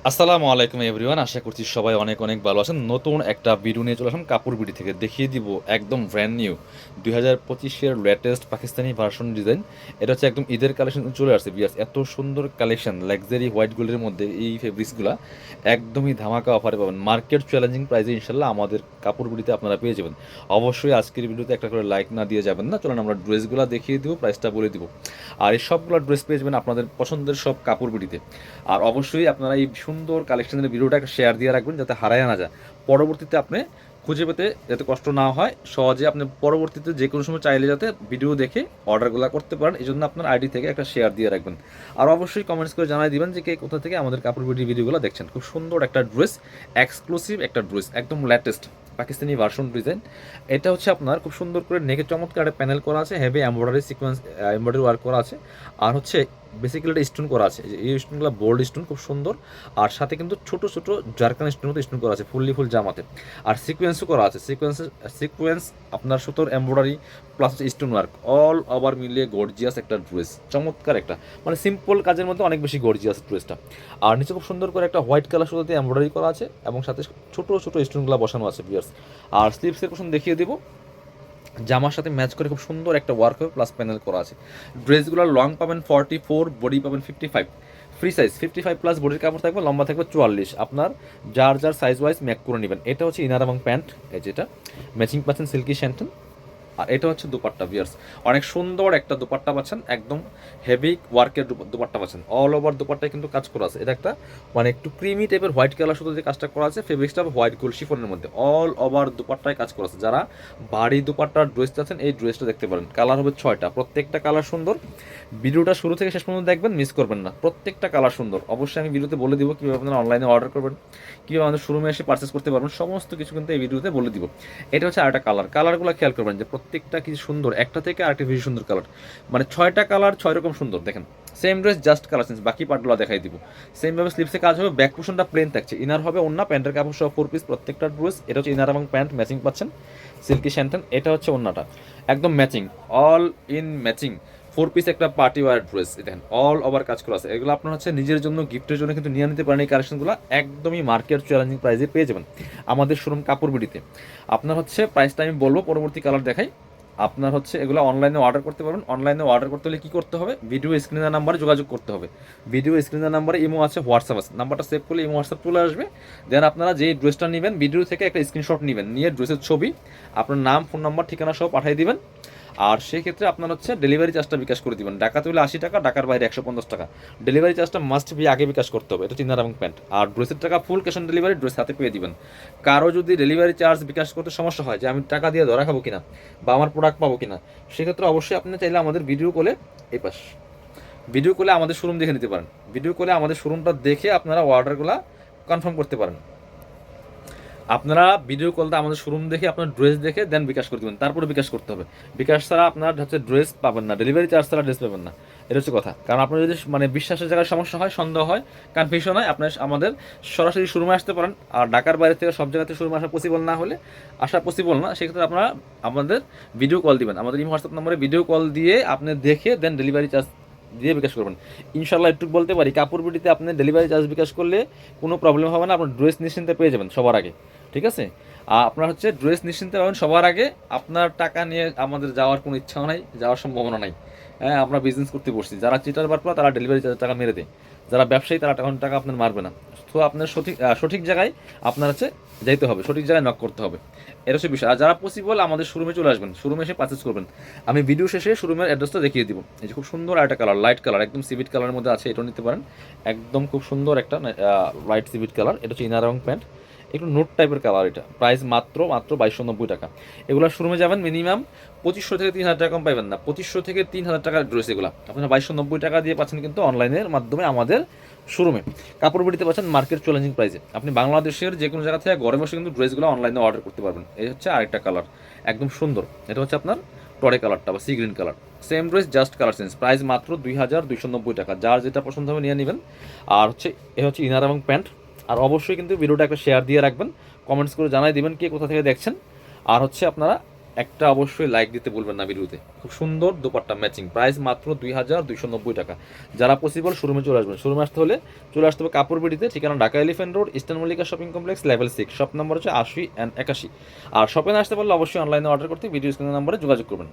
আসসালামু আলাইকুম এভরিওয়ান, আশা করছি সবাই অনেক অনেক ভালো আছেন। নতুন একটা ভিডিও নিয়ে চলে আসলাম কাপড় বিডি থেকে। দেখিয়ে দিব একদম ব্র্যান্ড নিউ 2025-এর লেটেস্ট পাকিস্তানি ভার্সন ডিজাইন। এটা হচ্ছে একদম ঈদের কালেকশন চলে আসছে বিয়ার্স। এত সুন্দর কালেকশন লাক্সারি হোয়াইট গোল্ডের মধ্যে এই ফেব্রিক্সগুলো একদমই ধামাকা অফারে পাবেন, মার্কেট চ্যালেঞ্জিং প্রাইসে ইনশাল্লাহ আমাদের কাপড় বিডিতে আপনারা পেয়ে যাবেন। অবশ্যই আজকের ভিডিওতে একটা করে লাইক না দিয়ে যাবেন না। চলুন আমরা ড্রেসগুলো দেখিয়ে দিব, প্রাইসটা বলে দিব। আর এই সবগুলো ড্রেস পেয়ে যাবেন আপনাদের পছন্দের সব কাপড় বিডিতে। আর অবশ্যই আপনারা এই সুন্দর কালেকশনের ভিডিওটা একটা শেয়ার দিয়ে রাখবেন যাতে হারায় না যায়। পরবর্তীতে আপনি খুঁজে পেতে যাতে কষ্ট না হয়, সহজে আপনি পরবর্তীতে যে কোনো সময় চাইলে যাতে ভিডিও দেখে অর্ডারগুলো করতে পারেন, এই জন্য আপনার আইডি থেকে একটা শেয়ার দিয়ে রাখবেন। আর অবশ্যই কমেন্টস করে জানাই দিবেন যে কে কোথা থেকে আমাদের কাপড় ভিডিওগুলো দেখছেন। খুব সুন্দর একটা ড্রেস, এক্সক্লুসিভ একটা ড্রেস, একদম লেটেস্ট পাকিস্তানি ভার্সন ডিজাইন। এটা হচ্ছে আপনার খুব সুন্দর করে নেকে চমৎকার একটা প্যানেল করা আছে, heavy embroidery sequence embroidery work করা আছে। আর হচ্ছে বেসিক্যালি একটা স্টোন করা আছে, এই স্টোনগুলো বোল্ড স্টোন, খুব সুন্দর। আর সাথে কিন্তু ছোট ছোট জারকান স্টোনের মতো স্টোন করা আছে ফুল জামাতে। আর সিকোয়েন্সও করা আছে, সিকোয়েন্স আপনার সুতোর embroidery plus stone work all over মিলিয়ে গর্জিয়াস একটা ড্রেস, চমৎকার একটা, মানে সিম্পল কাজের মধ্যে অনেক বেশি গর্জিয়াস ড্রেসটা। আর নিচে খুব সুন্দর করে একটা হোয়াইট কালার সুতোতে এমব্রয়ডারি করা আছে এবং সাথে ছোট ছোট স্টোনগুলো বসানো আছে বিয়ার্স। আর স্লিভসের পোর্শন দেখিয়ে দেবো, জামার সাথে ম্যাচ করে খুব সুন্দর একটা ওয়ার্ক হবে, প্লাস প্যানেল করা আছে। ড্রেসগুলোর লং পাবেন 44, বডি পাবেন 55, ফ্রি সাইজ 55 প্লাস বডির কাপড় থাকবে, লম্বা থাকবে 44। আপনার যার যার সাইজ ওয়াইজ ম্যাক করে নেবেন। এটা হচ্ছে ইনার এবং প্যান্ট, এই যেটা ম্যাচিং পাচ্ছেন সিল্কি শ্যান্টন। আর এটা হচ্ছে দুপাট্টা বিয়ার্স, অনেক সুন্দর একটা দুপাট্টা পাচ্ছেন, একদম হেভি ওয়ার্কের দুপাট্টা পাচ্ছেন। অল ওভার দুপাট্টায় কিন্তু কাজ করা আছে। এটা একটা মানে একটু ক্রিমি টাইপের হোয়াইট কালার শুধু যে কাজটা করা আছে, ফেব্রিক্সটা হোয়াইট গোল্ড শিফনের মধ্যে অল ওভার দুপাট্টায় কাজ করা আছে। যারা ভারী দুপাট্টার ড্রেস আছেন এই ড্রেসটা দেখতে পারেন। কালার হবে 6টা, প্রত্যেকটা কালার সুন্দর। ভিডিওটা শুরু থেকে শেষ পর্যন্ত দেখবেন, মিস করবেন না। প্রত্যেকটা কালার সুন্দর। অবশ্যই আমি ভিডিওতে বলে দিব কীভাবে আপনারা অনলাইনে অর্ডার করবেন, কীভাবে আমাদের শোরুমে এসে পারচেস করতে পারবেন, সমস্ত কিছু কিন্তু এই ভিডিওতে বলে দিব। এটা হচ্ছে আরেকটা কালার, কালারগুলো খেয়াল করবেন যে প্রত্যেকটা কি সুন্দর, একটা থেকে আরেকটা বেশি সুন্দর কালার, মানে 6টা কালার 6 রকম সুন্দর। দেখেন same dress just colour change, বাকি পার্টগুলো দেখাই দিব। সেমভাবে স্লিপসে কাজ হবে, ব্যাক পোর্শনটা প্লেন থাকছে, ইনার হবে ওন্না, প্যান্টের কাপড় সহ 4 পিস প্রত্যেকটা ড্রেস। এটা হচ্ছে ইনার এবং প্যান্ট ম্যাচিং পাচ্ছেন সিল্কি শ্যান্টন। এটা হচ্ছে ওন্নাটা একদম matching, all in matching 4 piece একটা পার্টি ওয়ার ড্রেস। দেখেন অল ওভার কাজ করা আছে। এগুলো আপনার হচ্ছে নিজের জন্য গিফটের জন্য কিন্তু নিয়ে নিতে পারেন। এই কালেকশনগুলো একদমই মার্কেট চ্যালেঞ্জিং প্রাইসে পেয়ে যাবেন আমাদের শোরুম কাপড় বিডিতে। আপনার হচ্ছে প্রাইসটা আমি বলবো, পরবর্তী কালার দেখাই। আপনার হচ্ছে এগুলো অনলাইনে অর্ডার করতে পারবেন। অনলাইনে অর্ডার করতে হলে কী করতে হবে, ভিডিও স্ক্রিনের নাম্বারে যোগাযোগ করতে হবে। ভিডিও স্ক্রিনের নাম্বারে ইমো আছে, হোয়াটসঅ্যাপ আছে, নাম্বারটা সেভ করলে ইমো হোয়াটসঅ্যাপ চলে আসবে। দেন আপনারা যেই ড্রেসটা নেবেন ভিডিও থেকে একটা স্ক্রিনশট নেবেন, নিয়ে ড্রেসের ছবি, আপনার নাম, ফোন নাম্বার, ঠিকানা সহ পাঠিয়ে দিবেন। আর সেক্ষেত্রে আপনার হচ্ছে ডেলিভারি চার্জটা বিকাশ করে দিবেন। ঢাকাতে হলে 80 টাকা, ঢাকার বাইরে 150 টাকা। ডেলিভারি চার্জটা মাস্ট বি আগে বিকাশ করতে হবে। এটা চিনার এবং প্যান্ট। আর ড্রেসের টাকা full cash on delivery, dress হাতে পেয়ে দিবেন। কারো যদি ডেলিভারি চার্জ বিকাশ করতে সমস্যা হয় যে আমি টাকা দিয়ে ধরা খাবো কিনা বা আমার প্রোডাক্ট পাবো কিনা, সেক্ষেত্রে অবশ্যই আপনি চাইলে আমাদের ভিডিও কলে, এই পাশ ভিডিও কলে আমাদের শোরুম দেখে নিতে পারেন। ভিডিও কলে আমাদের শোরুমটা দেখে আপনারা অর্ডারগুলো কনফার্ম করতে পারেন। আপনারা ভিডিও কলটা আমাদের শোরুম দেখে আপনার ড্রেস দেখে দেন বিকাশ করে দেবেন, তারপরে বিকাশ করতে হবে। বিকাশ ছাড়া আপনার হচ্ছে ড্রেস পাবেন না, ডেলিভারি চার্জ ছাড়া ড্রেস পাবেন না। এটা হচ্ছে কথা। কারণ আপনার যদি মানে বিশ্বাসের জায়গায় সমস্যা হয়, সন্দেহ হয়, কনফিউশন হয়, আপনার আমাদের সরাসরি শোরুমে আসতে পারেন। আর ঢাকার বাইরে থেকে সব জায়গাতে শোরুমে আসা পসিবল না হলে, আসা পসিবল না, সেক্ষেত্রে আপনারা আমাদের ভিডিও কল দিবেন। আমাদের এই হোয়াটসঅ্যাপ নম্বরে ভিডিও কল দিয়ে আপনি দেখে দেন ডেলিভারি চার্জ দিয়ে বিকাশ করবেন। ইনশাল্লাহ একটু বলতে পারি, কাপড় বিটিতে আপনি ডেলিভারি চার্জ বিকাশ করলে কোনো প্রবলেম হবে না। আপনার ড্রেস নিশ্চিন্তে পেয়ে যাবেন সবার আগে, ঠিক আছে? আপনার হচ্ছে ড্রেস নিশ্চিন্তে পাবেন সবার আগে। আপনার টাকা নিয়ে আমাদের যাওয়ার কোনো ইচ্ছাও নাই, যাওয়ার সম্ভাবনা নাই। হ্যাঁ, আমরা বিজনেস করতে বসছি। যারা চিটার বাটপার তারা ডেলিভারি চার্জের টাকা মেরে দেয়, যারা ব্যবসায়ী তারা টাকা আপনার মারবে না। তো আপনার সঠিক জায়গায় আপনার হচ্ছে যাইতে হবে, সঠিক জায়গায় নক করতে হবে। এটা হচ্ছে বিষয়। আর যারা পসিবল আমাদের শোরুমে চলে আসবেন, শোরুমে এসে পারচেস করবেন। আমি ভিডিও শেষে শোরুমের অ্যাড্রেসটা দেখিয়ে দিব। এই যে খুব সুন্দর একটা কালার, লাইট কালার, একদম সিভিট কালারের মধ্যে আছে, এটাও নিতে পারেন। একদম খুব সুন্দর একটা লাইট সিভিট কালার। এটা হচ্ছে ইনার এবং প্যান্ট, একটু নোট টাইপের কালার। এটা প্রাইস মাত্র 2290 টাকা। এগুলো শোরুমে যাবেন মিনিমাম 2500 থেকে 3000 টাকা কম পাইবেন না। 2500 থেকে 3000 টাকার ড্রেস এগুলো আপনারা 2290 টাকা দিয়ে পাচ্ছেন কিন্তু অনলাইনের মাধ্যমে আমাদের শোরুমে। কাপড় বিড়িতে পাচ্ছেন মার্কেট চ্যালেঞ্জিং প্রাইসে। আপনি বাংলাদেশের যে কোনো জায়গা থেকে ঘরে বসে কিন্তু ড্রেসগুলো অনলাইনে অর্ডার করতে পারবেন। এই হচ্ছে আরেকটা কালার, একদম সুন্দর। এটা হচ্ছে আপনার টরে কালারটা বা sea green colour. Same dress just colour change. Price মাত্র 2290 টাকা। যার যেটা পছন্দ হবে নিয়ে নেবেন। আর হচ্ছে এ হচ্ছে ইনার এবং প্যান্ট। আর অবশ্যই কিন্তু ভিডিওটা একটা শেয়ার দিয়ে রাখবেন, কমেন্টস করে জানাই দিবেন কে কোথা থেকে দেখছেন। আর হচ্ছে আপনারা একটা অবশ্যই লাইক দিতে ভুলবেন না ভিডিওতে। খুব সুন্দর দোপাট্টা ম্যাচিং, প্রাইস মাত্র 2290 টাকা। যারা পসিবল শোরুমে চলে আসবেন, শোরুমে আসতে হলে চলে আসতে হবে কাপড় বিডিতে, ঠিকানা Dhaka elephant road, eastern Mallika shopping complex, level 6, shop number হচ্ছে 80 অ্যান্ড 81। আর শপে না আসতে পারলে অবশ্যই অনলাইনে অর্ডার করতে ভিডিও স্ক্রিনের নাম্বারে যোগাযোগ করবেন।